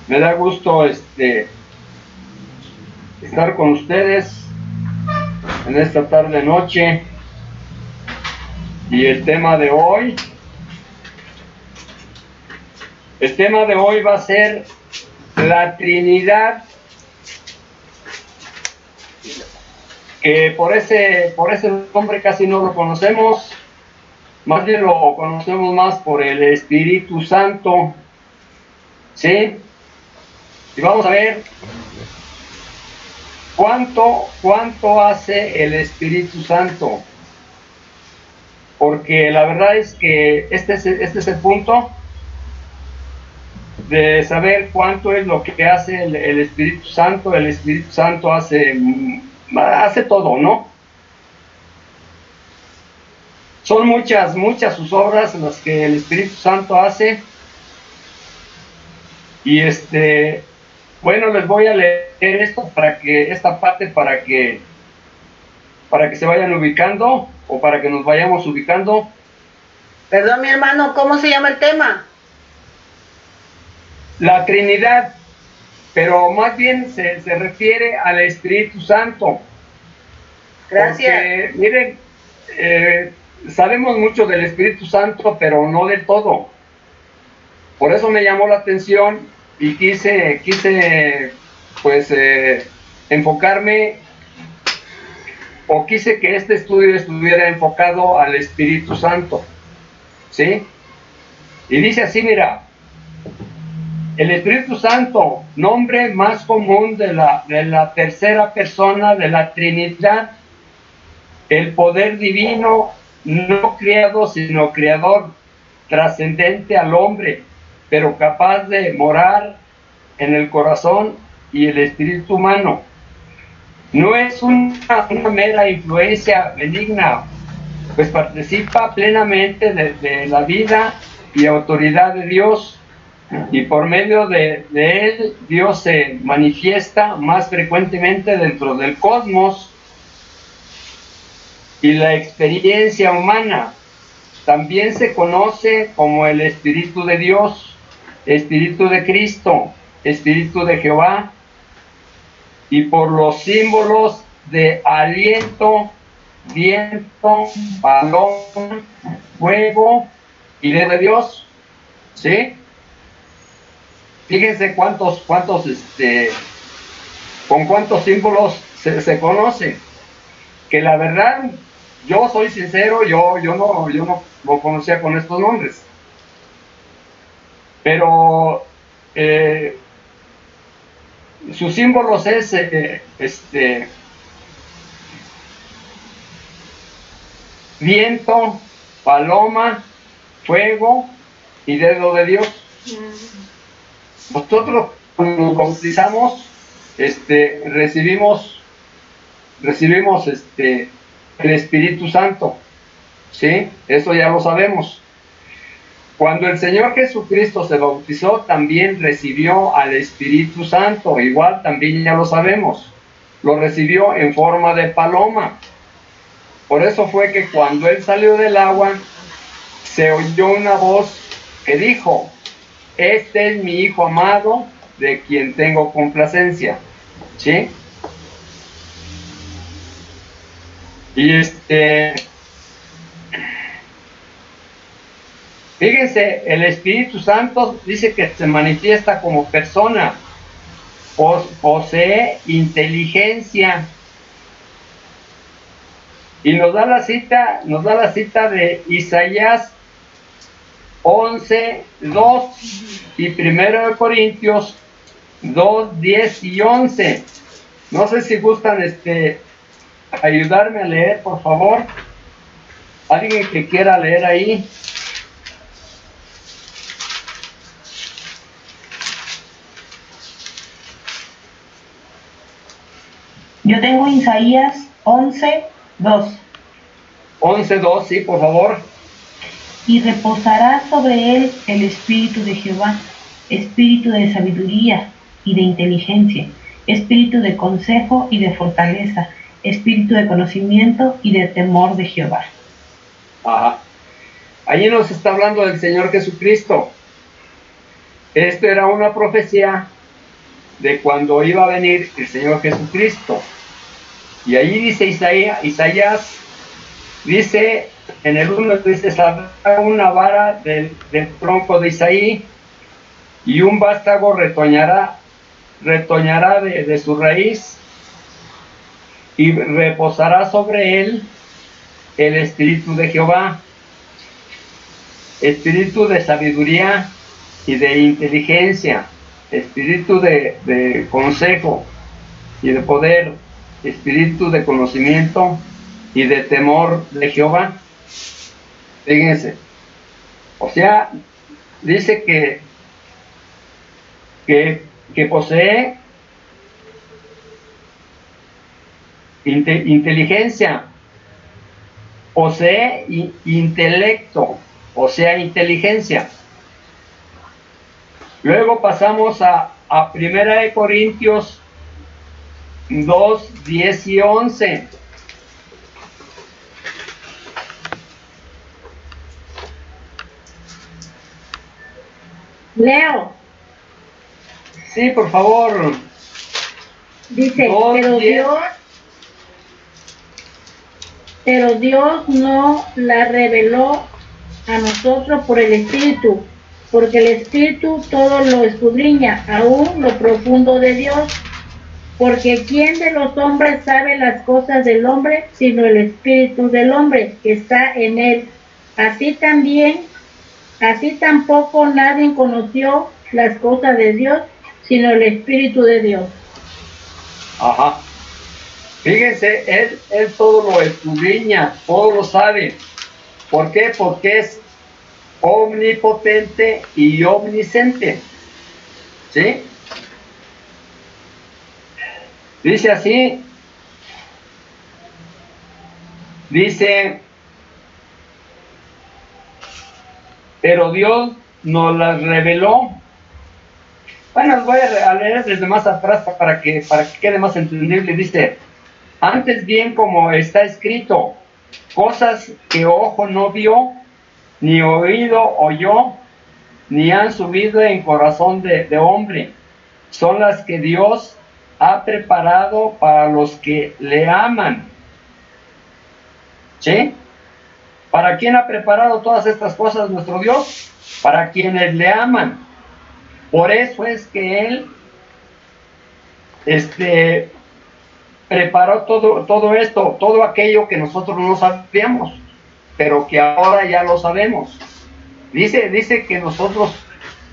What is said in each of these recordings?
Me da gusto estar con ustedes en esta tarde noche, y el tema de hoy va a ser la Trinidad, que por ese nombre casi no lo conocemos, más bien lo conocemos más por el Espíritu Santo, ¿sí? Y vamos a ver cuánto hace el Espíritu Santo, porque la verdad es que este es el punto de saber cuánto es lo que hace el Espíritu Santo. El Espíritu Santo hace todo, ¿no? Son muchas sus obras las que el Espíritu Santo hace. Y bueno, les voy a leer esta parte para que se vayan ubicando, o para que nos vayamos ubicando. Perdón, mi hermano, ¿cómo se llama el tema? La Trinidad, pero más bien se refiere al Espíritu Santo. Gracias. Porque, miren, sabemos mucho del Espíritu Santo, pero no del todo. Por eso me llamó la atención y quise pues enfocarme, o quise que este estudio estuviera enfocado al Espíritu Santo, ¿sí? Y dice así, mira: el Espíritu Santo, nombre más común de la tercera persona de la Trinidad, el poder divino, no creado sino creador, trascendente al hombre, pero capaz de morar en el corazón y el espíritu humano. No es una mera influencia benigna, pues participa plenamente de la vida y autoridad de Dios, y por medio de él Dios se manifiesta más frecuentemente dentro del cosmos y la experiencia humana. También se conoce como el Espíritu de Dios, Espíritu de Cristo, Espíritu de Jehová, y por los símbolos de aliento, viento, paloma, fuego y de Dios, ¿sí? Fíjense con cuántos símbolos se conoce, que la verdad, yo soy sincero, yo no lo conocía con estos nombres, pero sus símbolos es viento, paloma, fuego y dedo de Dios. Nosotros, cuando nos bautizamos, recibimos el Espíritu Santo, ¿sí? Eso ya lo sabemos. Cuando el Señor Jesucristo se bautizó, también recibió al Espíritu Santo, igual también ya lo sabemos. Lo recibió en forma de paloma. Por eso fue que cuando Él salió del agua, se oyó una voz que dijo: este es mi Hijo amado, de quien tengo complacencia, ¿sí? Y fíjense, el Espíritu Santo dice que se manifiesta como persona, posee inteligencia, y nos da la cita de Isaías 11:2 y 1 Corintios 2:10 y 11. No sé si gustan ayudarme a leer, por favor. Alguien que quiera leer ahí. Yo tengo Isaías 11:2. 11:2, sí, por favor. Y reposará sobre él el espíritu de Jehová, espíritu de sabiduría y de inteligencia, espíritu de consejo y de fortaleza, espíritu de conocimiento y de temor de Jehová. Ajá. Allí nos está hablando del Señor Jesucristo. Esto era una profecía de cuando iba a venir el Señor Jesucristo. Y ahí dice Isaías dice, en el 1 dice, saldrá una vara del tronco de Isaí, y un vástago retoñará de su raíz, y reposará sobre él el espíritu de Jehová, espíritu de sabiduría y de inteligencia, espíritu de consejo y de poder, espíritu de conocimiento y de temor de Jehová. Fíjense, o sea, dice que posee inteligencia, posee intelecto, o sea, inteligencia. Luego pasamos a 1 Corintios 2, 10 y 11. Leo. Sí, por favor. Dice, 2, pero Dios no la reveló a nosotros por el Espíritu, porque el Espíritu todo lo escudriña, aún lo profundo de Dios. Porque ¿quién de los hombres sabe las cosas del hombre, sino el Espíritu del hombre que está en él? Así tampoco nadie conoció las cosas de Dios, sino el Espíritu de Dios. Ajá. Fíjense, él todo lo escudriña, todo lo sabe. ¿Por qué? Porque es omnipotente y omnisciente. ¿Sí? Dice así, pero Dios nos las reveló. Bueno, voy a leer desde más atrás para que quede más entendible. Dice, antes bien como está escrito, cosas que ojo no vio, ni oído oyó, ni han subido en corazón de hombre, son las que Dios ha preparado para los que le aman. ¿Sí? ¿Para quién ha preparado todas estas cosas nuestro Dios? Para quienes le aman. Por eso es que Él preparó todo esto, todo aquello que nosotros no sabíamos, pero que ahora ya lo sabemos. Dice que nosotros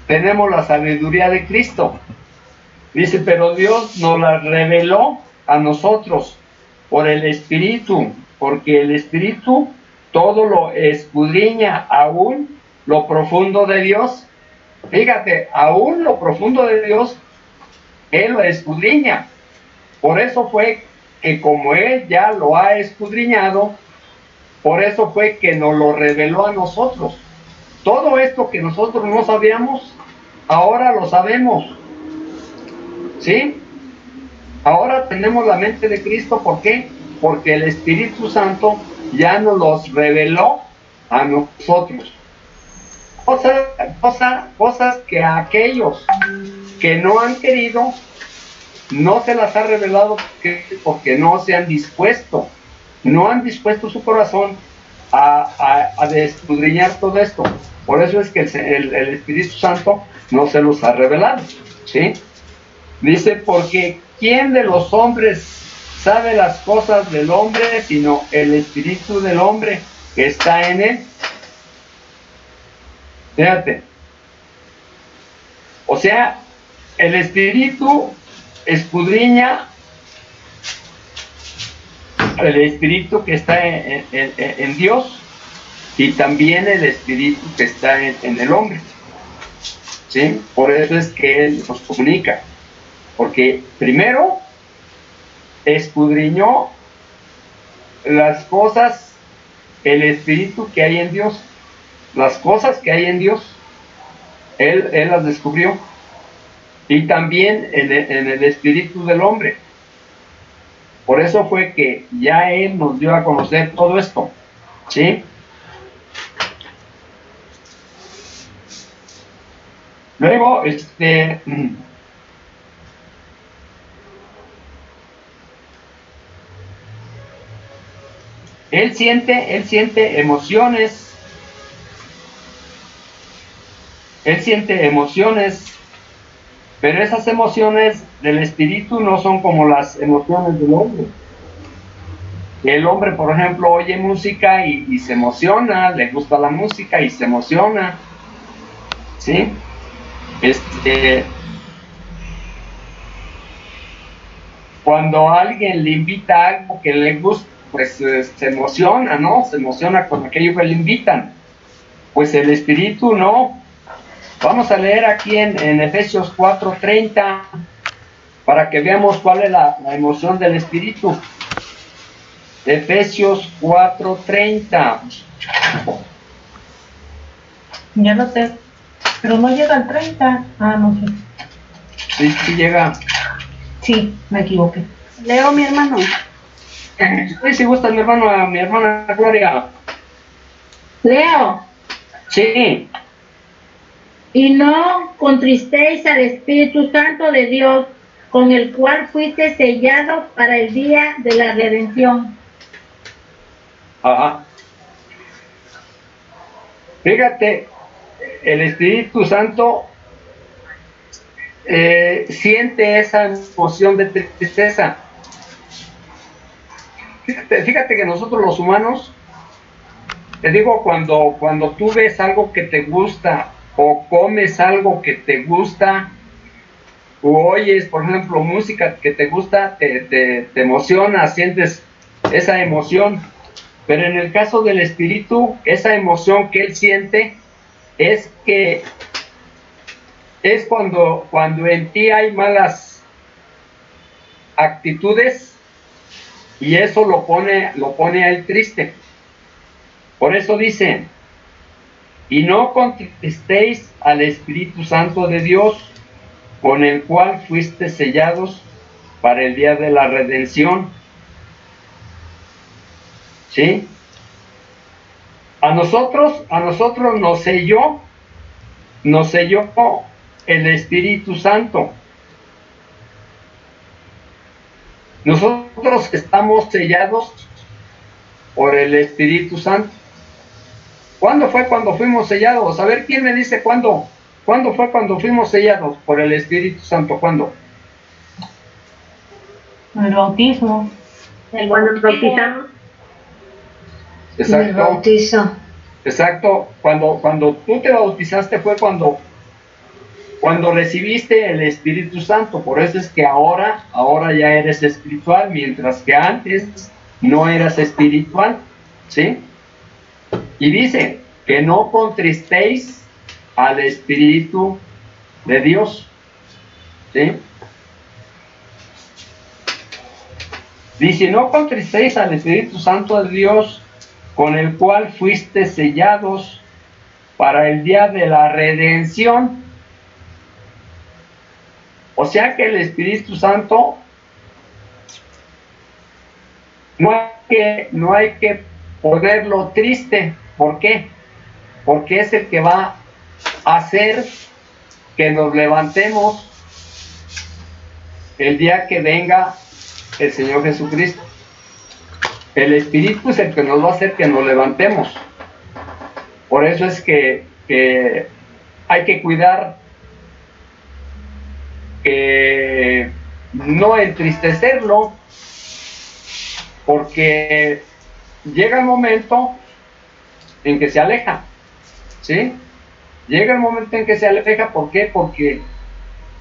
tenemos la sabiduría de Cristo. Dice, pero Dios nos la reveló a nosotros por el Espíritu, porque el Espíritu todo lo escudriña, aún lo profundo de Dios. Fíjate, aún lo profundo de Dios, Él lo escudriña. Por eso fue que como Él ya lo ha escudriñado, por eso fue que nos lo reveló a nosotros. Todo esto que nosotros no sabíamos, ahora lo sabemos. ¿Sí? Ahora tenemos la mente de Cristo. ¿Por qué? Porque el Espíritu Santo ya nos los reveló a nosotros. Cosas que a aquellos que no han querido, no se las ha revelado porque no se han dispuesto, no han dispuesto su corazón a escudriñar todo esto. Por eso es que el Espíritu Santo no se los ha revelado. ¿Sí? Dice, porque ¿quién de los hombres sabe las cosas del hombre, sino el Espíritu del hombre que está en él? Fíjate. O sea, el Espíritu escudriña el Espíritu que está en Dios y también el Espíritu que está en el hombre. ¿Sí? Por eso es que Él nos comunica. Porque primero escudriñó las cosas, el Espíritu que hay en Dios, las cosas que hay en Dios, Él las descubrió. Y también en el Espíritu del hombre. Por eso fue que ya Él nos dio a conocer todo esto. ¿Sí? Luego, él siente emociones, pero esas emociones del espíritu no son como las emociones del hombre. El hombre, por ejemplo, oye música y se emociona, le gusta la música y se emociona, ¿sí? Cuando alguien le invita a algo que le gusta, pues se emociona, ¿no? Se emociona con aquello que le invitan. Pues el espíritu no. Vamos a leer aquí en Efesios 4:30 para que veamos cuál es la emoción del espíritu. Efesios 4:30. Ya lo sé, pero no llega al 30. Ah, no sé. Sí, sí llega. Sí, me equivoqué. Leo, mi hermano. Sí, si gusta mi hermana Gloria. Leo. Sí. Y no contristéis al Espíritu Santo de Dios, con el cual fuiste sellado para el día de la redención. Ajá. Fíjate, el Espíritu Santo siente esa emoción de tristeza. Fíjate que nosotros los humanos, te digo, cuando tú ves algo que te gusta o comes algo que te gusta o oyes, por ejemplo, música que te gusta, te emociona, sientes esa emoción. Pero en el caso del espíritu, esa emoción que él siente es que es cuando en ti hay malas actitudes y eso lo pone a él triste. Por eso dice, y no contristéis al Espíritu Santo de Dios, con el cual fuiste sellados para el día de la redención. ¿Sí? A nosotros nos selló el Espíritu Santo. Nosotros estamos sellados por el Espíritu Santo. ¿Cuándo fue cuando fuimos sellados? A ver, ¿quién me dice cuándo? ¿Cuándo fue cuando fuimos sellados por el Espíritu Santo? ¿Cuándo? El bautismo. Cuando nos bautizamos. Exacto. El bautizo. Exacto. Cuando tú te bautizaste fue cuando recibiste el Espíritu Santo. Por eso es que ahora ya eres espiritual, mientras que antes no eras espiritual. ¿Sí? Y dice que no contristéis al Espíritu de Dios. ¿Sí? Dice, no contristéis al Espíritu Santo de Dios, con el cual fuiste sellados para el día de la redención. O sea que el Espíritu Santo no hay que ponerlo triste. ¿Por qué? Porque es el que va a hacer que nos levantemos el día que venga el Señor Jesucristo. El Espíritu es el que nos va a hacer que nos levantemos. Por eso es que hay que cuidar que no entristecerlo, porque llega el momento en que se aleja, ¿sí? Llega el momento en que se aleja. ¿Por qué? Porque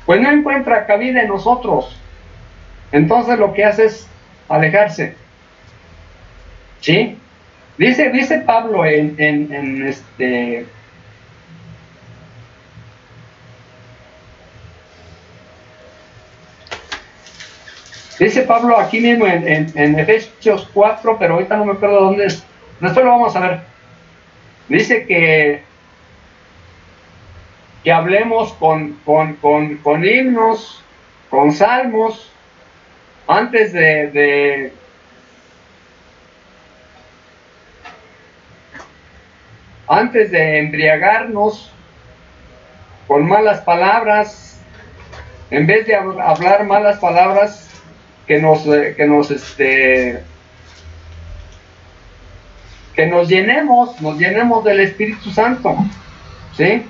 pues no encuentra cabida en nosotros. Entonces lo que hace es alejarse, ¿sí? Dice Pablo dice Pablo aquí mismo en Efesios 4, pero ahorita no me acuerdo dónde es. Después lo vamos a ver. Dice que hablemos con himnos, con salmos, antes de embriagarnos, con malas palabras, en vez de hablar malas palabras, que nos llenemos del Espíritu Santo, ¿sí?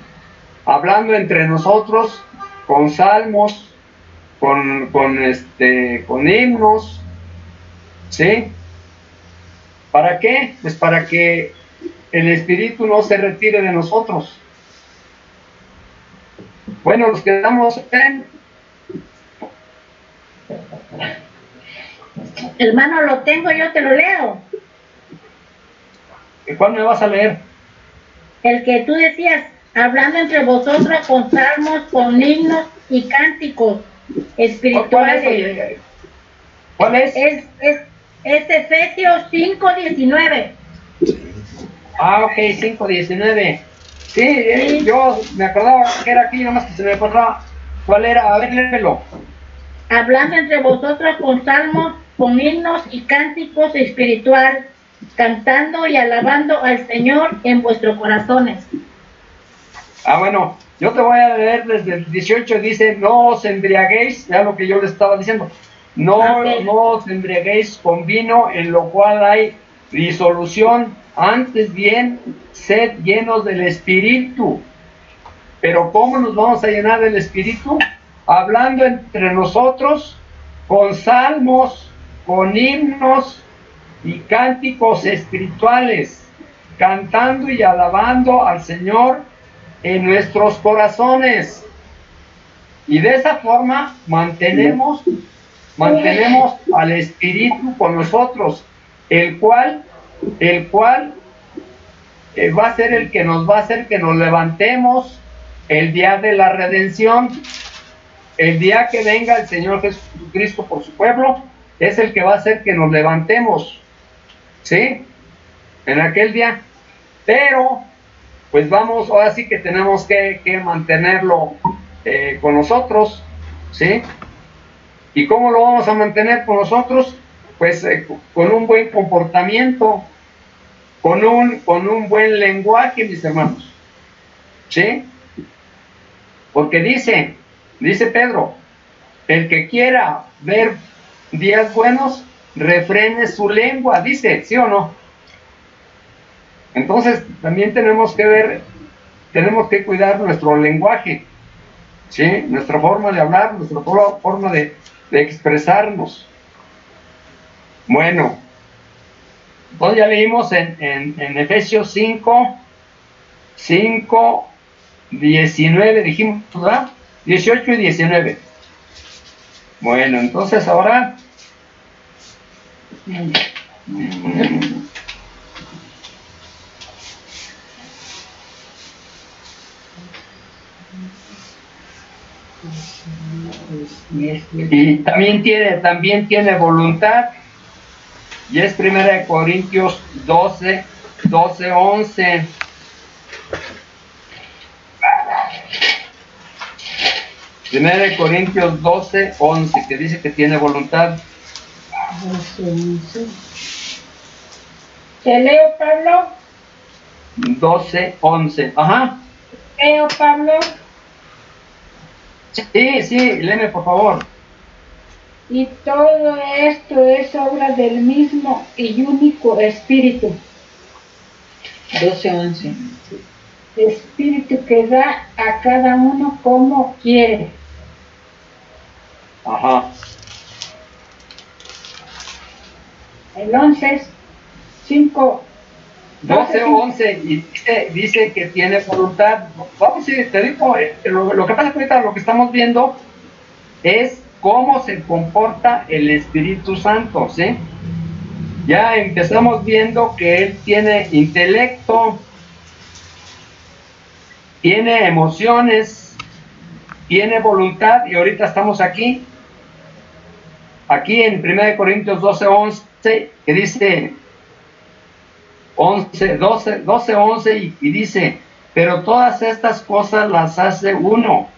Hablando entre nosotros, con salmos, con himnos, ¿sí? ¿Para qué? Pues para que el Espíritu no se retire de nosotros. Bueno, nos quedamos en... Hermano, lo tengo, yo te lo leo. ¿Cuál me vas a leer? El que tú decías, hablando entre vosotros con salmos, con himnos y cánticos espirituales. ¿Cuál es? Es Efesios 5:19. Ah, ok, 5:19. Sí, yo me acordaba que era aquí, nomás que se me acordaba. ¿Cuál era? A ver, léelo. Hablando entre vosotros con salmos, con himnos y cánticos espiritual, cantando y alabando al Señor en vuestros corazones. Ah, bueno, yo te voy a leer desde el 18, dice, no os embriaguéis, ya lo que yo les estaba diciendo, no os embriaguéis con vino en lo cual hay disolución, antes bien, sed llenos del Espíritu. Pero ¿cómo nos vamos a llenar del Espíritu? Hablando entre nosotros con salmos, con himnos y cánticos espirituales, cantando y alabando al Señor en nuestros corazones. Y de esa forma mantenemos al Espíritu con nosotros, el cual va a ser el que nos va a hacer que nos levantemos el día de la redención. El día que venga el Señor Jesucristo por su pueblo, es el que va a hacer que nos levantemos, ¿sí? En aquel día. Pero, pues vamos, ahora sí que tenemos que mantenerlo con nosotros, ¿sí? ¿Y cómo lo vamos a mantener con nosotros? Pues con un buen comportamiento, con un buen lenguaje, mis hermanos, ¿sí? Porque dice Pedro, el que quiera ver días buenos, refrene su lengua, dice, ¿sí o no? Entonces, también tenemos que cuidar nuestro lenguaje, ¿sí? Nuestra forma de hablar, nuestra forma de expresarnos. Bueno, entonces ya leímos en Efesios 5:19, dijimos, ¿verdad? 18 y 19. Bueno, entonces ahora... Y también tiene voluntad, y es 1 Corintios 12:11. Primera de Corintios 12:11, que dice que tiene voluntad. ¿Te leo, Pablo? 12:11, ajá. ¿Leo, Pablo? Sí, léeme por favor. Y todo esto es obra del mismo y único Espíritu. 12:11. Espíritu que da a cada uno como quiere. Ajá. El 11, 5. 12:11, y dice que tiene voluntad. Vamos, sí, te digo, lo que pasa es que ahorita lo que estamos viendo es cómo se comporta el Espíritu Santo, ¿sí? Ya empezamos viendo que Él tiene intelecto, tiene emociones, tiene voluntad, y ahorita estamos aquí en 1 Corintios 12:11, que dice 12:11, y dice, pero todas estas cosas las hace uno,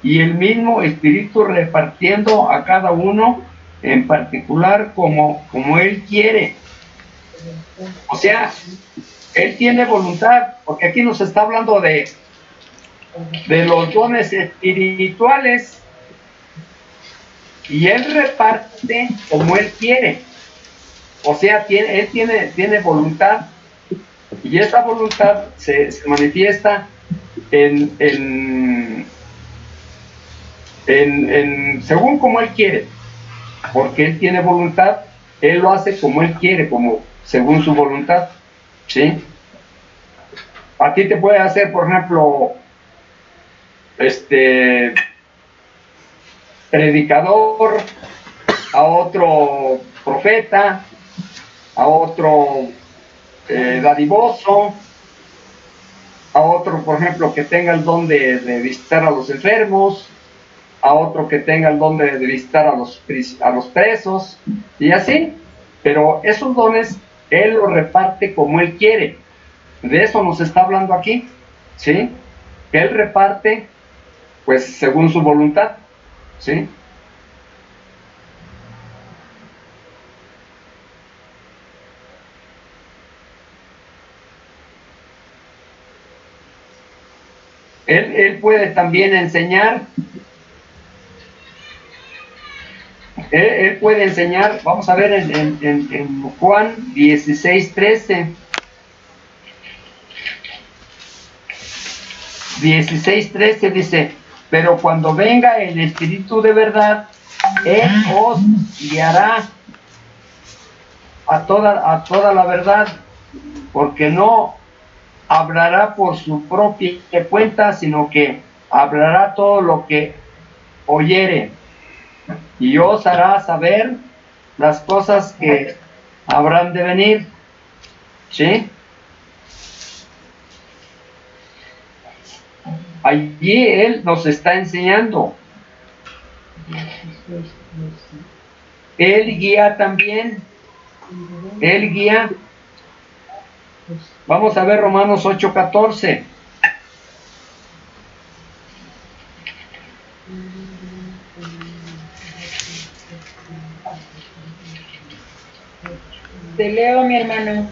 y el mismo Espíritu repartiendo a cada uno en particular como Él quiere. O sea, Él tiene voluntad, porque aquí nos está hablando de de los dones espirituales, y Él reparte como Él quiere. O sea, Él tiene voluntad, y esa voluntad se manifiesta según como Él quiere, porque Él tiene voluntad. Él lo hace como Él quiere, como según su voluntad, ¿sí? A ti te puede hacer, por ejemplo, predicador, a otro profeta, a otro dadivoso, a otro, por ejemplo, que tenga el don de visitar a los enfermos, a otro que tenga el don de visitar a los presos, y así. Pero esos dones Él los reparte como Él quiere. De eso nos está hablando aquí, ¿sí? Que Él reparte, pues, según su voluntad, ¿sí? Él puede también enseñar. Él puede enseñar. Vamos a ver en Juan 16:13. 16:13 dice: pero cuando venga el Espíritu de verdad, Él os guiará a toda la verdad, porque no hablará por su propia cuenta, sino que hablará todo lo que oyere, y os hará saber las cosas que habrán de venir, ¿sí? Allí Él nos está enseñando. Él guía también. Él guía. Vamos a ver Romanos 8:14. Te leo, mi hermano.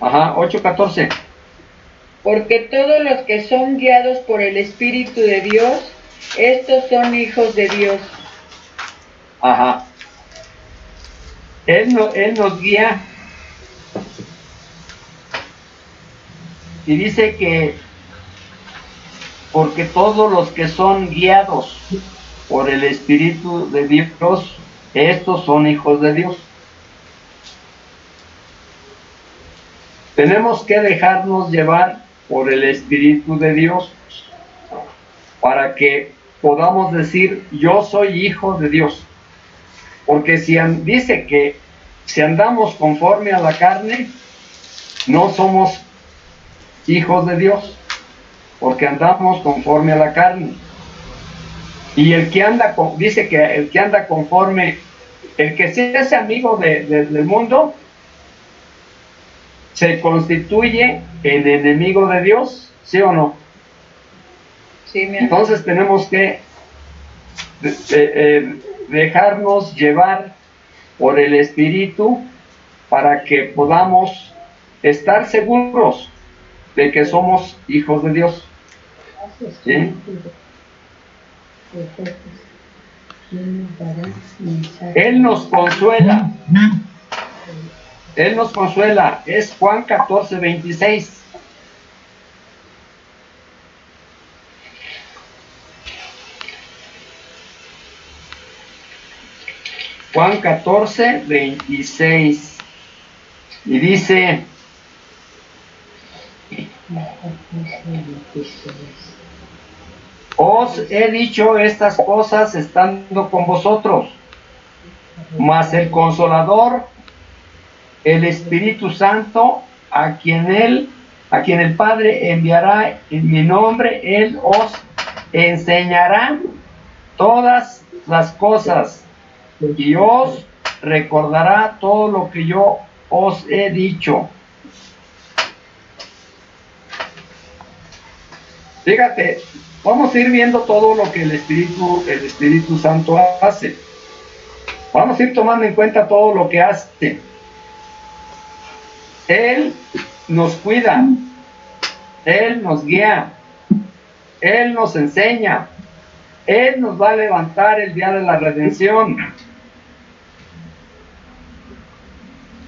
Ajá, 8:14. Porque todos los que son guiados por el Espíritu de Dios, estos son hijos de Dios. Ajá. Él nos guía. Y dice que porque todos los que son guiados por el Espíritu de Dios, estos son hijos de Dios. Tenemos que dejarnos llevar por el Espíritu de Dios para que podamos decir: yo soy hijo de Dios. Porque dice que si andamos conforme a la carne, no somos hijos de Dios, porque andamos conforme a la carne. Y dice que el que anda conforme, el que se hace amigo del mundo, se constituye en enemigo de Dios, ¿sí o no? Sí, mi hermano. Entonces tenemos que dejarnos llevar por el Espíritu para que podamos estar seguros de que somos hijos de Dios, ¿sí? Él nos consuela. Él nos consuela. Es Juan 14:26. Juan 14:26. Y dice: os he dicho estas cosas estando con vosotros, mas el Consolador, el Espíritu Santo, a quien el Padre enviará en mi nombre, Él os enseñará todas las cosas y os recordará todo lo que yo os he dicho. Fíjate, vamos a ir viendo todo lo que el Espíritu Santo hace. Vamos a ir tomando en cuenta todo lo que hace. Él nos cuida, Él nos guía, Él nos enseña, Él nos va a levantar el día de la redención.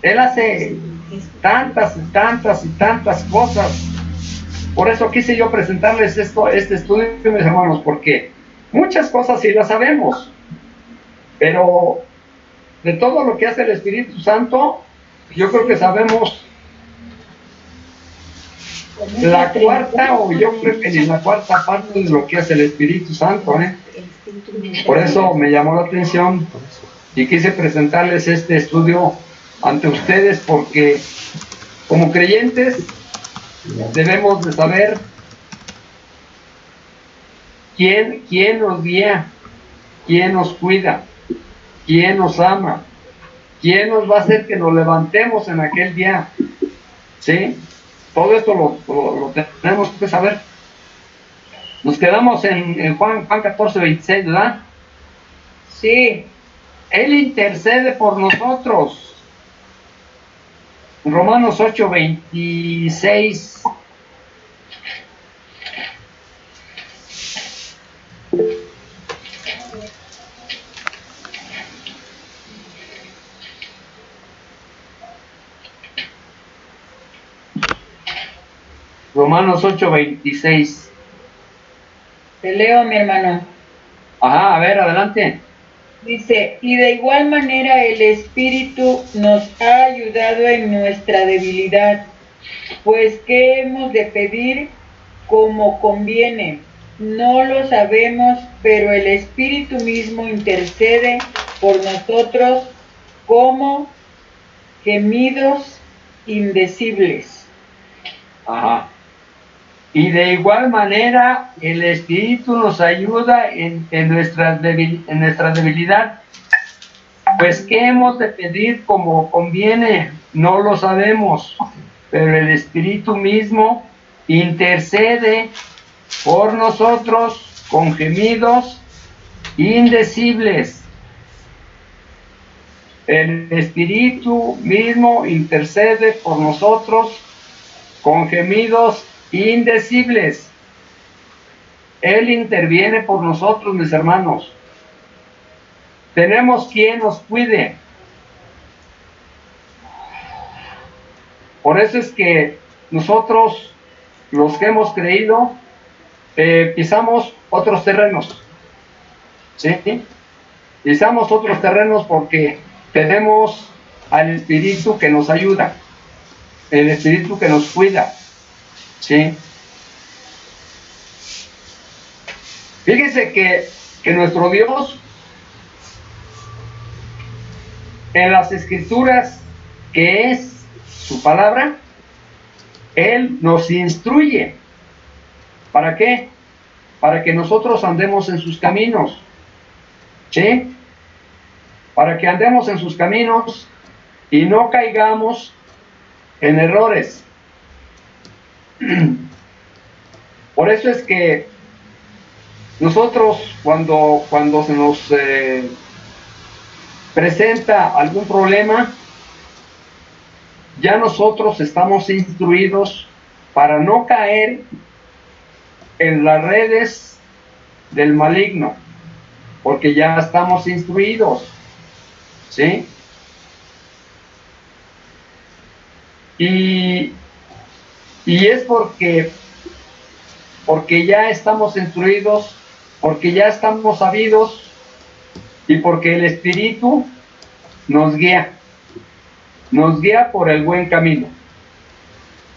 Él hace tantas y tantas cosas. Por eso quise yo presentarles este estudio, mis hermanos, porque muchas cosas sí las sabemos, pero de todo lo que hace el Espíritu Santo, yo creo que sabemos la cuarta, o yo creo que ni la cuarta parte de lo que hace el Espíritu Santo, ¿eh? Por eso me llamó la atención y quise presentarles este estudio ante ustedes, porque como creyentes debemos de saber quién nos guía, quién nos cuida, quién nos ama, quién nos va a hacer que nos levantemos en aquel día, ¿sí? Todo esto lo tenemos que saber. Nos quedamos en Juan 14, 26, ¿verdad? Sí. Él intercede por nosotros. Romanos 8, 26. Romanos 8, 26. Te leo, mi hermano. Ajá, a ver, adelante. Dice, y de igual manera el Espíritu nos ha ayudado en nuestra debilidad, pues ¿qué hemos de pedir como conviene? No lo sabemos, pero el Espíritu mismo intercede por nosotros como gemidos indecibles. Ajá. Y de igual manera el Espíritu nos ayuda en nuestra debilidad. Pues ¿qué hemos de pedir como conviene? No lo sabemos, pero el Espíritu mismo intercede por nosotros con gemidos indecibles. El Espíritu mismo intercede por nosotros con gemidos indecibles. Él interviene por nosotros, mis hermanos. Tenemos quien nos cuide. Por eso es que nosotros, los que hemos creído, pisamos otros terrenos. ¿Sí? Pisamos otros terrenos porque tenemos al Espíritu que nos ayuda, el Espíritu que nos cuida. ¿Sí? Fíjense que nuestro Dios, en las Escrituras, que es su palabra, Él nos instruye. ¿Para qué? Para que nosotros andemos en sus caminos. ¿Sí? Para que andemos en sus caminos y no caigamos en errores. Por eso es que nosotros cuando se nos presenta algún problema, ya nosotros estamos instruidos para no caer en las redes del maligno, porque ya estamos instruidos, ¿sí? Y es porque ya estamos instruidos, porque ya estamos sabidos y porque el Espíritu nos guía por el buen camino.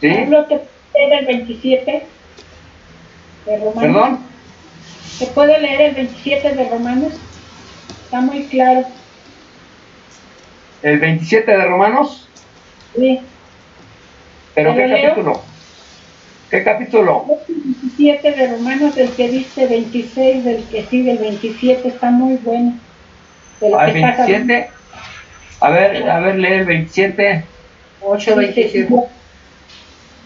¿Sí? Pablo, ¿te puede leer el 27 de Romanos? ¿Perdón? ¿Te puede leer el 27 de Romanos? Está muy claro. ¿El 27 de Romanos? Sí. ¿Pero qué leo? capítulo? ¿Qué capítulo? El 27 de Romanos, del que dice 26, del que sigue el 27, está muy bueno. ¿El 27? A ver, lee el 27. 8:27.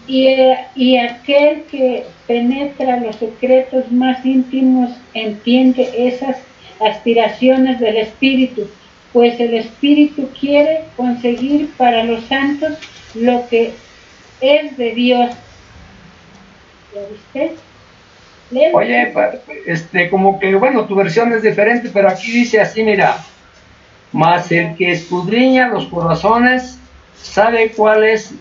Y aquel que penetra los secretos más íntimos entiende esas aspiraciones del Espíritu, pues el Espíritu quiere conseguir para los santos lo que es de Dios. ¿Lo viste? Oye, como que, bueno, tu versión es diferente, pero aquí dice así, mira, mas el que escudriña los corazones sabe cuál es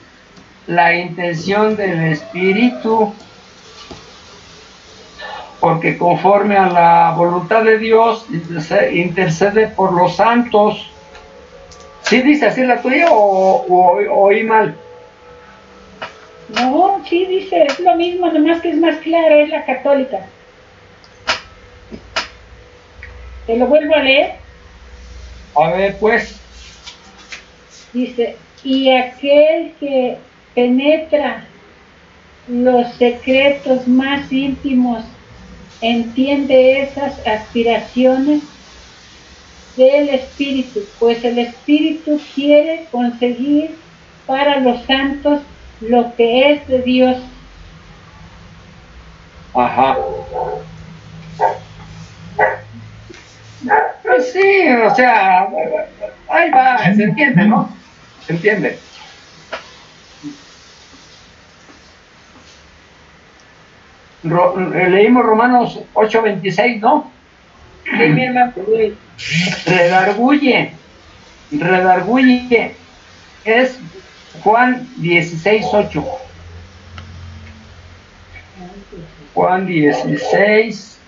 la intención del Espíritu, porque conforme a la voluntad de Dios intercede por los santos. ¿Sí dice así la tuya o oí mal? No, sí dice, es lo mismo, nomás que es más clara, es la católica. Te lo vuelvo a leer. A ver, pues. Dice, y aquel que penetra los secretos más íntimos entiende esas aspiraciones del Espíritu, pues el Espíritu quiere conseguir para los santos lo que es de Dios. Ajá. Pues sí, o sea, ahí va, se entiende, ¿no? Se entiende. Leímos Romanos 8:26, ¿no? Sí, mi hermano. Redarguye es Juan 16:8. Juan 16.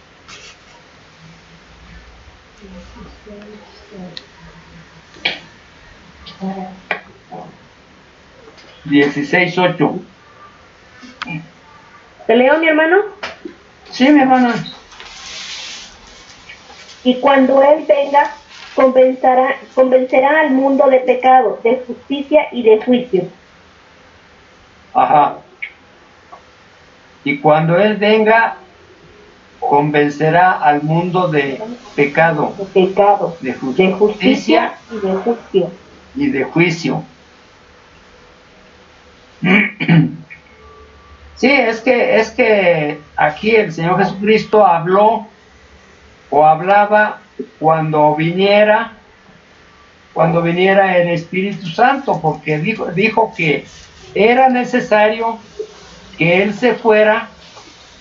16:8. ¿Te leo, mi hermano? Sí, mi hermana. Y cuando Él venga, convencerá al mundo de pecado, de justicia y de juicio. Ajá. Y cuando Él venga, convencerá al mundo de pecado, de justicia y de juicio. Y de juicio. Sí, es que aquí el Señor Jesucristo habló o hablaba cuando viniera el Espíritu Santo, porque dijo que era necesario que Él se fuera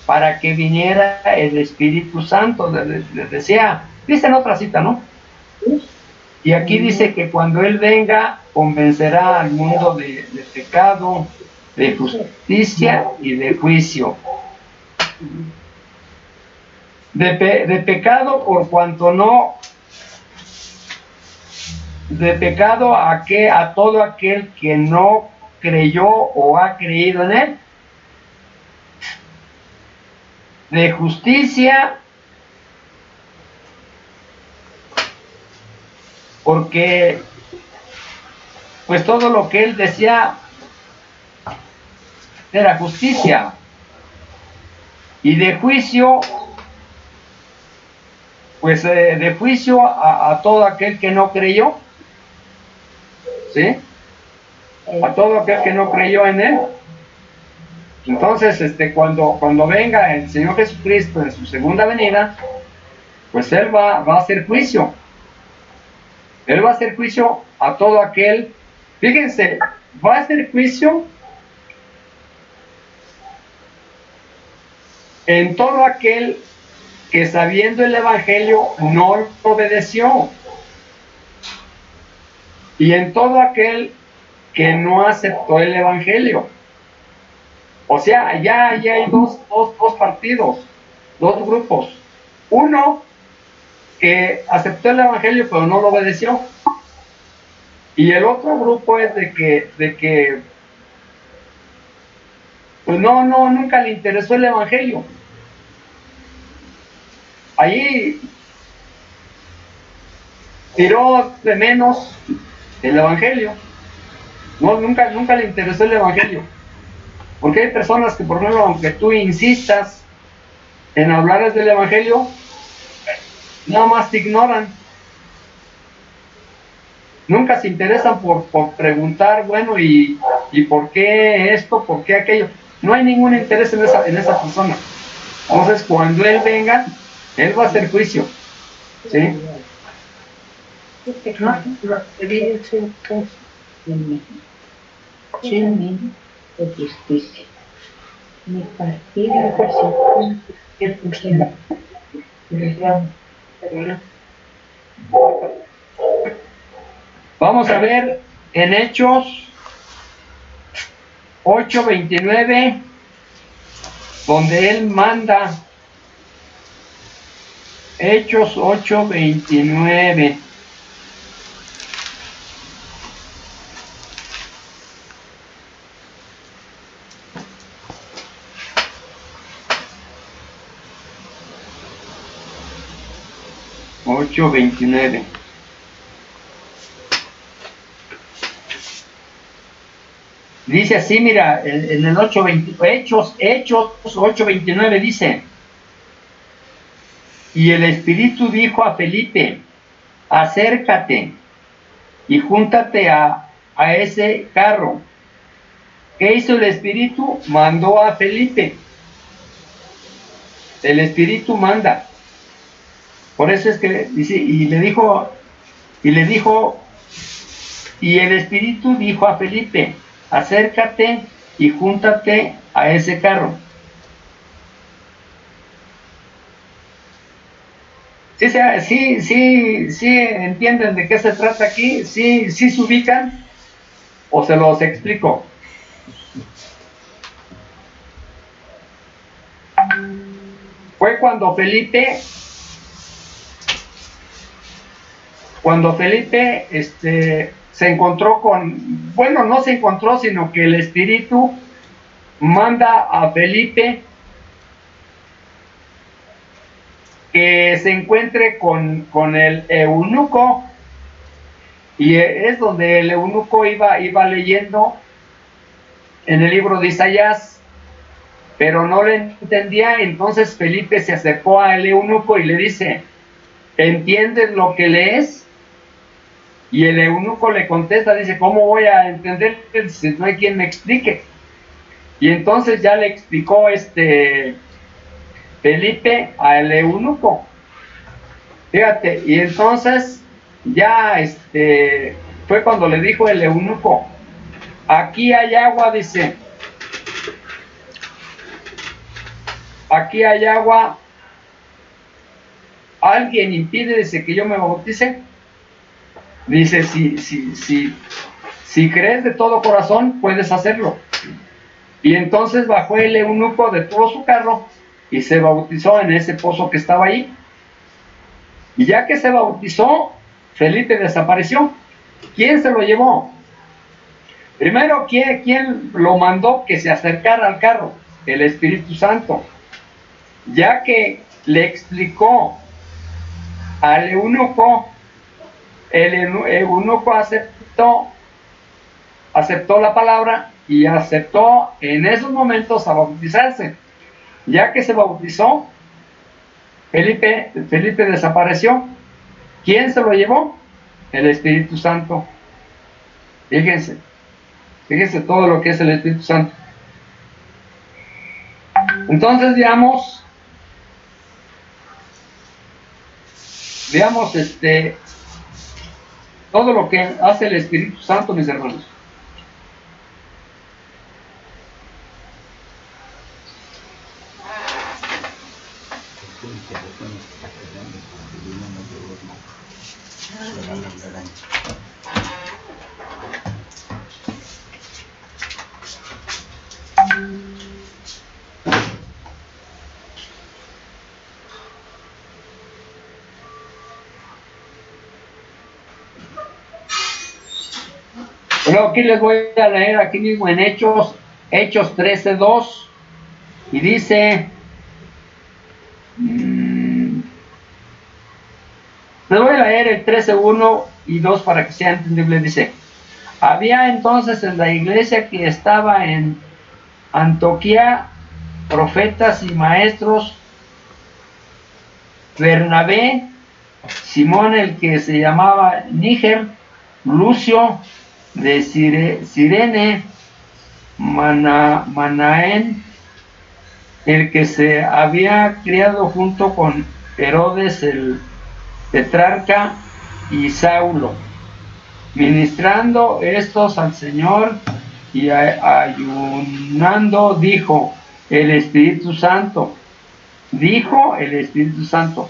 para que viniera el Espíritu Santo. Dice en otra cita, ¿no? Y aquí dice que cuando Él venga, convencerá al mundo de pecado, de justicia y de juicio. De pecado por cuanto no, de pecado a todo aquel que no creyó o ha creído en Él. De justicia, porque pues todo lo que Él decía era justicia. Y de juicio, pues de juicio a todo aquel que no creyó, ¿sí? A todo aquel que no creyó en Él. Entonces, cuando venga el Señor Jesucristo en su segunda venida, pues Él va a hacer juicio. Él va a hacer juicio a todo aquel, fíjense, va a hacer juicio en todo aquel que sabiendo el Evangelio no lo obedeció, y en todo aquel que no aceptó el Evangelio. O sea, ya hay dos partidos, dos grupos. Uno que aceptó el Evangelio pero no lo obedeció, y el otro grupo es de que pues nunca le interesó el Evangelio. Ahí tiró de menos el Evangelio. Nunca le interesó el Evangelio. Porque hay personas que, por ejemplo, aunque tú insistas en hablarles del Evangelio, nada más te ignoran. Nunca se interesan por preguntar, bueno, y por qué esto, por qué aquello. No hay ningún interés en esa persona. Entonces, cuando Él venga, Él va a hacer juicio. ¿Sí? De justicia. Mi partido Vamos a ver en Hechos 8:29, donde él manda. Hechos 8:29. Dice así, mira, en el 8:20, Hechos 8:29 dice: y el Espíritu dijo a Felipe: acércate y júntate a ese carro. ¿Qué hizo el Espíritu? Mandó a Felipe. El Espíritu manda. Por eso es que dice, y el Espíritu dijo a Felipe: acércate y júntate a ese carro. Sí, entienden de qué se trata aquí. Sí se ubican, o se los explico. Fue cuando Felipe se encontró con, bueno, no se encontró, sino que el Espíritu manda a Felipe que se encuentre con el eunuco, y es donde el eunuco iba leyendo en el libro de Isaías, pero no le entendía. Entonces Felipe se acercó al eunuco y le dice: ¿entiendes lo que lees? Y el eunuco le contesta, dice: ¿cómo voy a entender si no hay quien me explique? Y entonces ya le explicó Felipe al eunuco. Fíjate, y entonces ya fue cuando le dijo el eunuco: aquí hay agua, dice, aquí hay agua. ¿Alguien impide, dice, que yo me bautice? Dice: si crees de todo corazón, puedes hacerlo. Y entonces bajó el eunuco de todo su carro y se bautizó en ese pozo que estaba ahí. Y ya que se bautizó, Felipe desapareció. ¿Quién se lo llevó? Primero, ¿quién lo mandó que se acercara al carro? El Espíritu Santo. Ya que le explicó al eunuco, el eunuco aceptó la palabra y aceptó en esos momentos a bautizarse. Ya que se bautizó, Felipe desapareció. ¿Quién se lo llevó? El Espíritu Santo. Fíjense todo lo que es el Espíritu Santo. Entonces veamos todo lo que hace el Espíritu Santo, mis hermanos. Bueno, aquí les voy a leer aquí mismo en Hechos 13:2, y dice, les voy a leer el 13:1 y 2 para que sea entendible. Dice: había entonces en la iglesia que estaba en Antioquía profetas y maestros: Bernabé, Simón el que se llamaba Níger, Lucio de Cirene, Manaén, el que se había criado junto con Herodes el tetrarca, y Saulo. Ministrando estos al Señor y ayunando, dijo el Espíritu Santo: dijo el Espíritu Santo: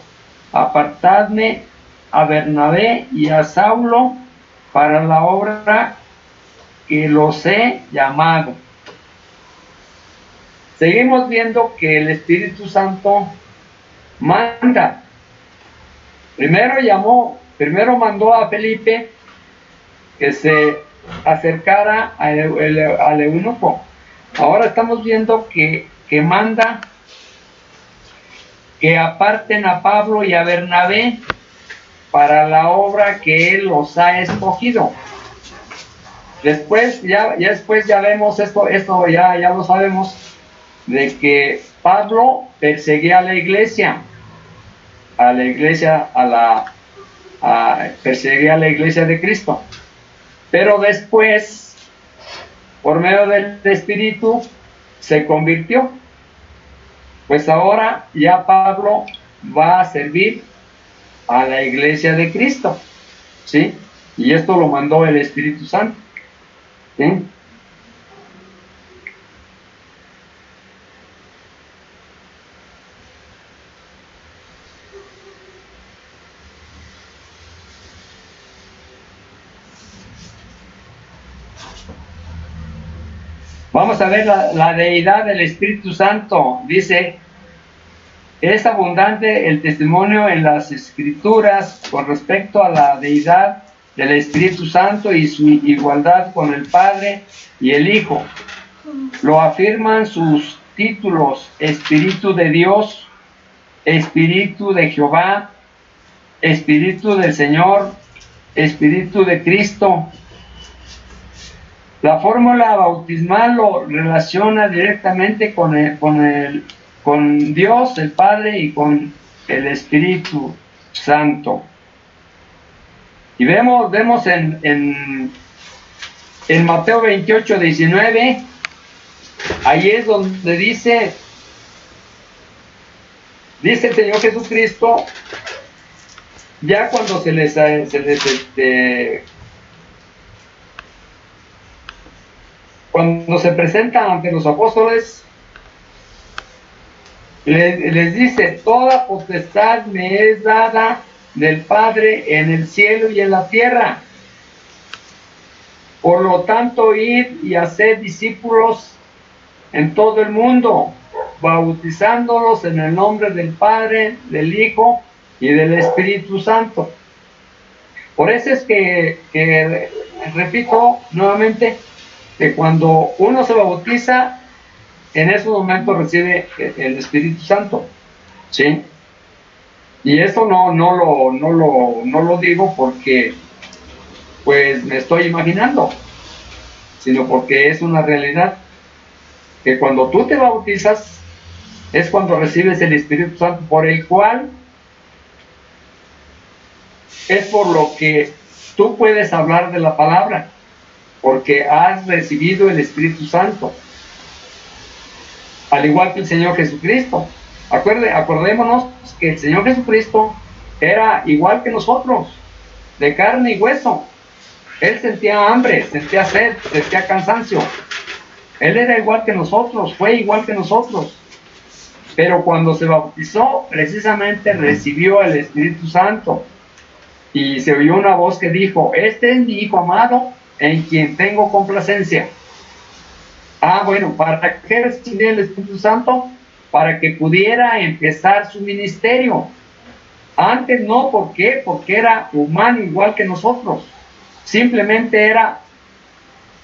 apartadme a Bernabé y a Saulo para la obra que los he llamado. Seguimos viendo que el Espíritu Santo manda. Primero mandó a Felipe que se acercara al eunuco. Ahora estamos viendo que manda que aparten a Pablo y a Bernabé para la obra que él los ha escogido. Después ya vemos esto ya lo sabemos, de que Pablo perseguía a la iglesia, perseguía a la iglesia de Cristo. Pero después, por medio del Espíritu, se convirtió. Pues ahora ya Pablo va a servir a la iglesia de Cristo, ¿sí? Y esto lo mandó el Espíritu Santo, ¿sí? Vamos a ver la deidad del Espíritu Santo. Dice: es abundante el testimonio en las Escrituras con respecto a la deidad del Espíritu Santo y su igualdad con el Padre y el Hijo. Lo afirman sus títulos: Espíritu de Dios, Espíritu de Jehová, Espíritu del Señor, Espíritu de Cristo. La fórmula bautismal lo relaciona directamente con Dios, el Padre, y con el Espíritu Santo. Y vemos en Mateo 28, 19, ahí es donde dice el Señor Jesucristo, ya cuando cuando se presenta ante los apóstoles, les dice: toda potestad me es dada del Padre en el cielo y en la tierra. Por lo tanto, id y haced discípulos en todo el mundo, bautizándolos en el nombre del Padre, del Hijo y del Espíritu Santo. Por eso es que repito nuevamente, que cuando uno se bautiza, en esos momentos recibe el Espíritu Santo, ¿sí? Y eso no lo digo porque pues me estoy imaginando, sino porque es una realidad, que cuando tú te bautizas es cuando recibes el Espíritu Santo, por el cual es por lo que tú puedes hablar de la palabra, porque has recibido el Espíritu Santo, al igual que el Señor Jesucristo. Acordémonos que el Señor Jesucristo era igual que nosotros, de carne y hueso. Él sentía hambre, sentía sed, sentía cansancio. Él era igual que nosotros, fue igual que nosotros. Pero cuando se bautizó, precisamente recibió el Espíritu Santo. Y se oyó una voz que dijo: este es mi Hijo amado, en quien tengo complacencia. Bueno, ¿para qué recibió el Espíritu Santo? Para que pudiera empezar su ministerio. Antes no, ¿por qué? Porque era humano igual que nosotros. Simplemente era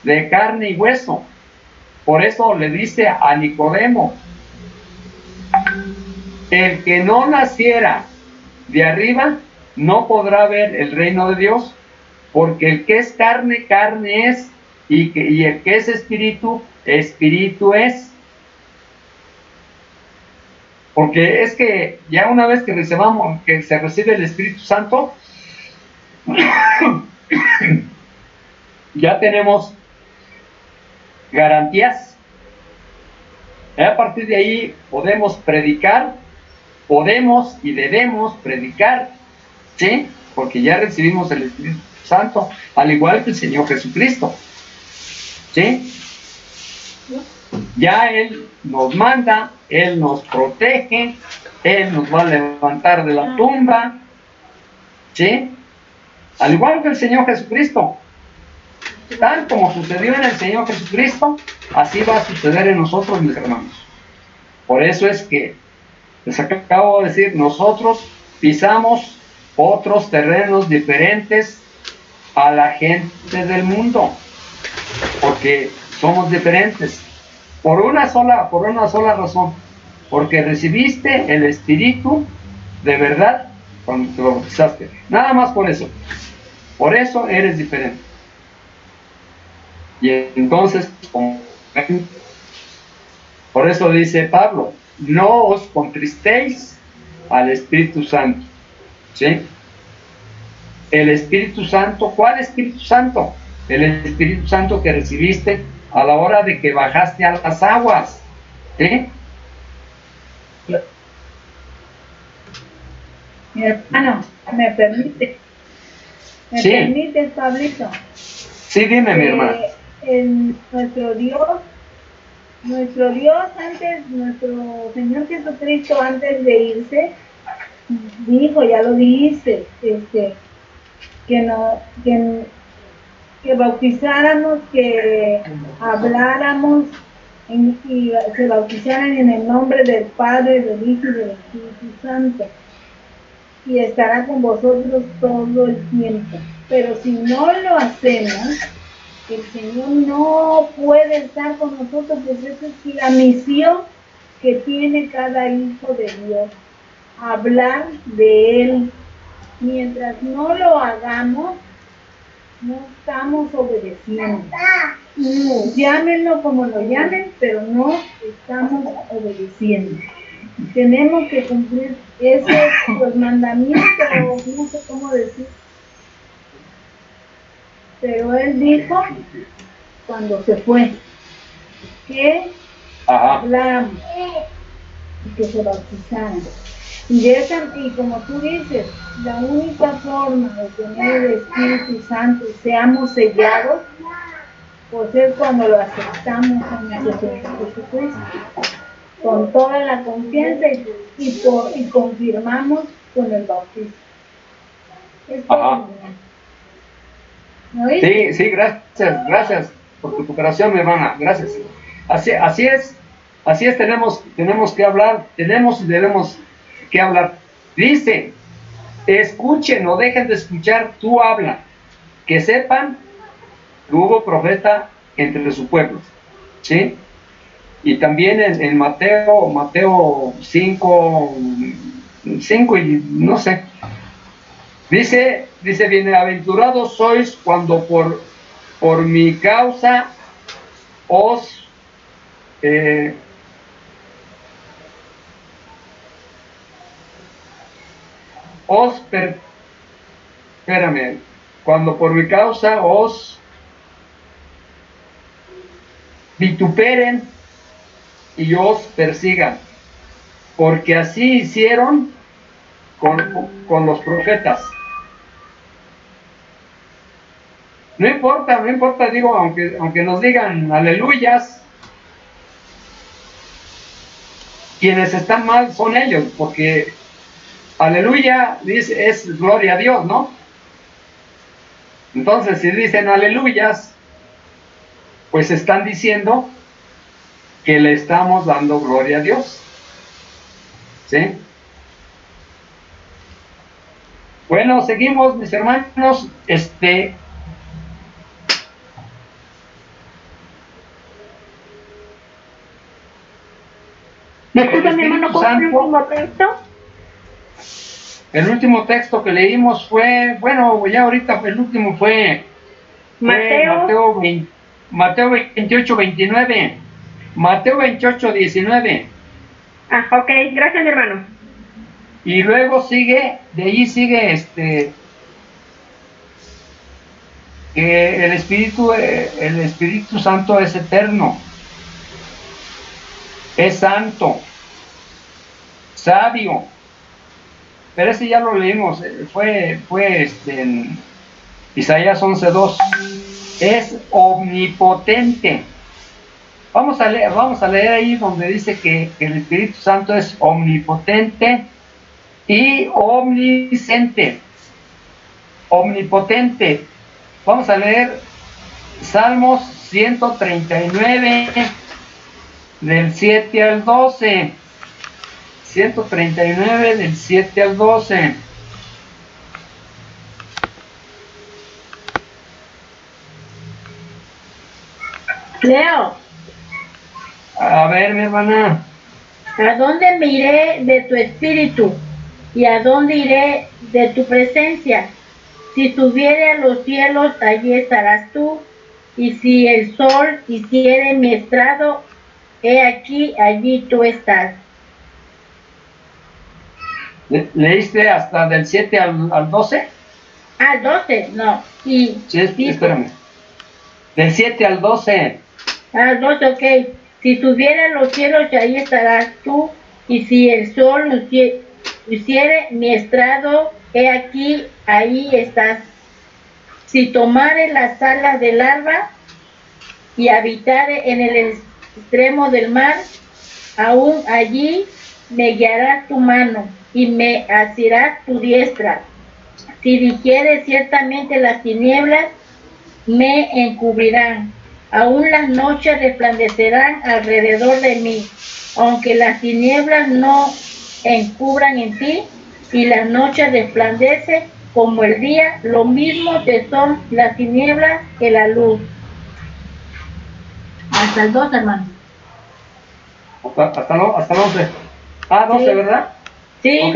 de carne y hueso. Por eso le dice a Nicodemo: el que no naciera de arriba no podrá ver el reino de Dios, porque el que es carne, carne es, y el que es espíritu, espíritu es. Porque es que ya una vez que se recibe el Espíritu Santo, ya tenemos garantías. A partir de ahí podemos predicar, podemos y debemos predicar, ¿sí? Porque ya recibimos el Espíritu Santo, al igual que el Señor Jesucristo, ¿sí? Ya Él nos manda, Él nos protege, Él nos va a levantar de la tumba, ¿sí? Al igual que el Señor Jesucristo. Tal como sucedió en el Señor Jesucristo, así va a suceder en nosotros, mis hermanos. Por eso es que les acabo de decir, nosotros pisamos otros terrenos diferentes a la gente del mundo, porque somos diferentes, por una sola razón, porque recibiste el Espíritu de verdad cuando te bautizaste, nada más por eso eres diferente. Y entonces, por eso dice Pablo, no os contristéis al Espíritu Santo, ¿sí? El Espíritu Santo, ¿cuál Espíritu Santo? El Espíritu Santo que recibiste a la hora de que bajaste a las aguas, ¿sí? Mi hermano, ¿me permite? ¿Me Sí. permite, Pablito? Sí, dime, mi hermana. Nuestro Dios antes, nuestro Señor Jesucristo antes de irse, dijo, ya lo dice, que bautizáramos, que habláramos y se bautizaran en el nombre del Padre, del Hijo y del Espíritu Santo. Y estará con vosotros todo el tiempo. Pero si no lo hacemos, el Señor no puede estar con nosotros, pues esa es la misión que tiene cada hijo de Dios, hablar de Él. Mientras no lo hagamos, no estamos obedeciendo. Llámenlo como lo llamen, pero no estamos obedeciendo. Tenemos que cumplir esos mandamientos, no sé cómo decir. Pero Él dijo, cuando se fue, que habláramos y que se bautizaran. Y como tú dices, la única forma de tener el Espíritu Santo y seamos sellados, pues es cuando lo aceptamos en nuestro Señor Jesucristo, con toda la confianza y confirmamos con el bautismo. Es todo. ¿No oíste? Sí, gracias por tu cooperación, mi hermana, gracias. Así es, tenemos que hablar, tenemos y debemos que hablar. Dice, escuchen, no dejen de escuchar, tú habla, que sepan que hubo profeta entre su pueblo, ¿sí? Y también en Mateo 5 y no sé, dice, bienaventurados sois cuando por mi causa cuando por mi causa os vituperen y os persigan, porque así hicieron con los profetas. No importa, digo, aunque nos digan aleluyas, quienes están mal son ellos, porque aleluya dice, es gloria a Dios, ¿no? Entonces, si dicen aleluyas, pues están diciendo que le estamos dando gloria a Dios, ¿sí? Bueno, seguimos, mis hermanos. Disculpe, mi hermano, ¿cuál fue el último texto? El último texto que leímos fue, bueno, ya ahorita el último fue Mateo 28, 29. Mateo 28, 19. Ah, ok, gracias, mi hermano. Y luego sigue, de ahí sigue que el Espíritu Santo es eterno, es santo, sabio. Pero ese ya lo leímos, fue en Isaías 11:2. Es omnipotente, Vamos a leer ahí donde dice que el Espíritu Santo es omnipotente y omnisciente. Omnipotente. Vamos a leer Salmos 139 del 7 al 12. 139 del 7 al 12. Leo, A ver, mi hermana. ¿a dónde me iré de tu espíritu? ¿Y a dónde iré de tu presencia? Si subiere a los cielos, allí estarás tú. Y si el sol hiciere mi estrado, he aquí, allí tú estás. ¿Leíste hasta del 7 al 12? Ah, 12, no. Y, Sí, espérame. Del 7 al 12. Ah, 12, ok. Si subiera a los cielos, allí estarás tú. Y si el sol hiciere mi estrado, he aquí, ahí estás. Si tomare las alas del alba y habitare en el extremo del mar, aún allí me guiará tu mano y me asirá tu diestra. Si dijere ciertamente las tinieblas, me encubrirán. Aún las noches resplandecerán alrededor de mí, aunque las tinieblas no encubran en ti y las noches resplandece como el día, lo mismo te son las tinieblas que la luz. Hasta el 2, hermano. Hasta 11. Ah, 12, sí. ¿Verdad? Sí. Ok.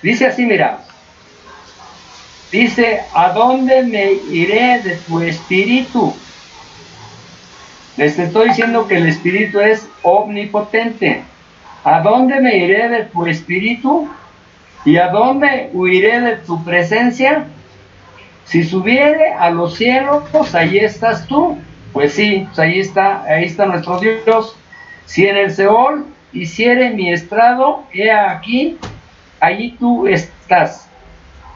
Dice así, mira. Dice, ¿a dónde me iré de tu espíritu? Les estoy diciendo que el espíritu es omnipotente. ¿A dónde me iré de tu espíritu? ¿Y a dónde huiré de tu presencia? Si subiere a los cielos, pues allí estás tú. Pues sí, pues ahí está nuestro Dios. Si en el Seol hiciere mi estrado, he aquí, allí tú estás.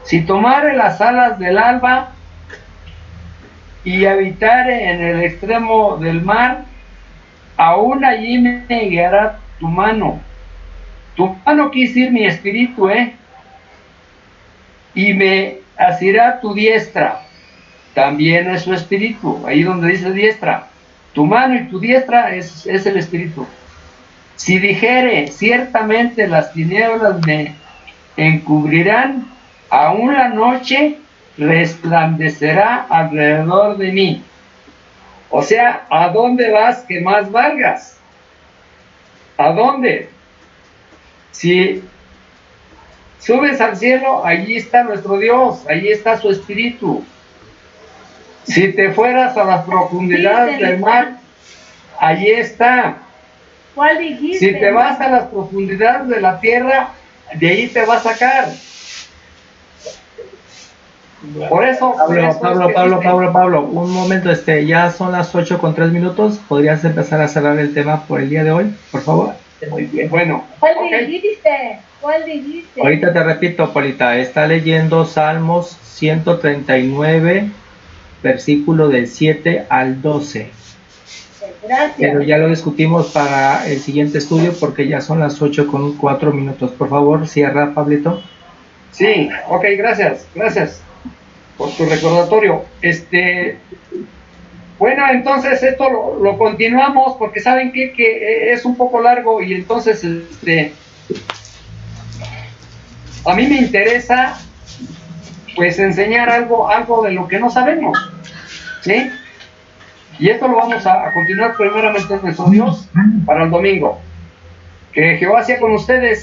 Si tomare las alas del alba y habitare en el extremo del mar, aún allí me guiará tu mano. Tu mano quiere decir mi espíritu, y me asirá tu diestra. También es su espíritu, ahí donde dice diestra. Tu mano y tu diestra es el espíritu. Si dijere, ciertamente las tinieblas me encubrirán, aún la noche resplandecerá alrededor de mí. O sea, ¿a dónde vas que más valgas? ¿A dónde? Si subes al cielo, allí está nuestro Dios, allí está su espíritu. Si te fueras a las profundidades del mar, allí está. ¿Cuál dijiste? Si te vas a las profundidades de la tierra, de ahí te va a sacar. Por eso, Pablo, un momento, ya son las 8:03. ¿Podrías empezar a cerrar el tema por el día de hoy, por favor? Muy bien, bueno. ¿Cuál dijiste? Ahorita te repito, Polita, está leyendo Salmos 139, versículo del 7 al 12. Gracias. Pero ya lo discutimos para el siguiente estudio porque ya son las 8:04. Por favor, cierra, Pablito. Sí, ok, gracias por tu recordatorio. Bueno, entonces esto lo continuamos porque saben que es un poco largo y entonces a mí me interesa pues enseñar algo de lo que no sabemos, ¿sí? Y esto lo vamos a continuar primeramente en nuestro Dios para el domingo. Que Jehová sea con ustedes.